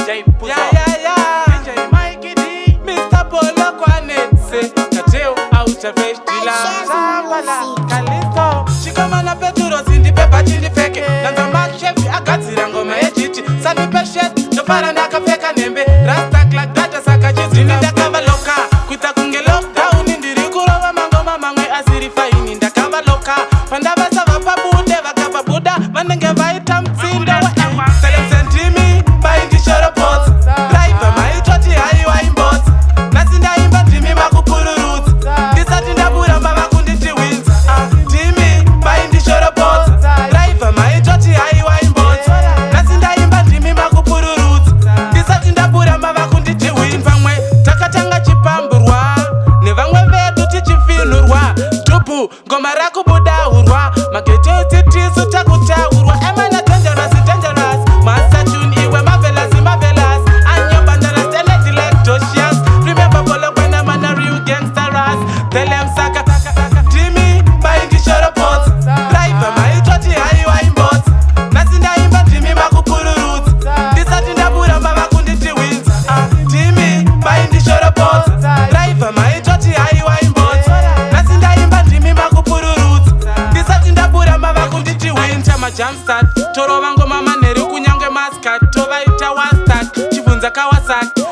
DJ Puzo, DJ Mikey D, Mr. Polo Kwanetse, Kateo Outer Vestila, Zambala, Kalisto, Shikamana Peturo, Cindy Peppa, Chili Feke, Nanzama Chef, Agatsira Ngoma Ejiti, Sani Peshet, Nopara Naka Feka Nembe, Rasta Clark, Data Sakaji, Zinda Kavaloka, Kuta Kunge Lockdown, Indirikuro, Mangoma Mangwe Asiri Fain, in the Kavaloka, Pandava Sava Pabu, Deva Kava Buddha, Mananga Vitam, Sinda, Selem Sentimi, Buying the Shoro Pots, Driver, my Toti, Iwa in Bots, Nasinda Imba, Timmy Makupuru Roots, Disatinda Buddha, Mama Kunditi Wins, Timmy, buying the Shoro Pots, Driver, my Toti, Iwa in Bots, Nasinda Imba, Timmy Makupuru Roots, Disatinda Buddha, Mama Kunditi Wins, Vangwe, Takatanga Chipamburwa, Nevangwe Vedu Chifinurwa, Tupu, Gomaraku Buddha Urwa, Makete Titi, Takuta Urwa, Emana dangerous, Master Tune, Iwe Marvelous, Anyo Bandaras, Electrocians, remember Polo when I'm a real gangster ass, tell them Saka, Timmy, buying the Shoro Pots, Driver, my Toti, Iwa in Bots, Nasinda Imba, Timmy Makupuru Roots, Disatinda Buddha, Mama Kunditi Wins, Timmy, buying the Shoro Pots, Driver, my Toti, Iwa in Bots, Nasinda Imba, Timmy Makupuru Roots, Disatinda Buddha, Mama Kunditi Wins, Chama Jumpstart, Toro Wango Mama Neru Kunyange Maskat, Tova Ita Wastat, Chivunza Kawasaki.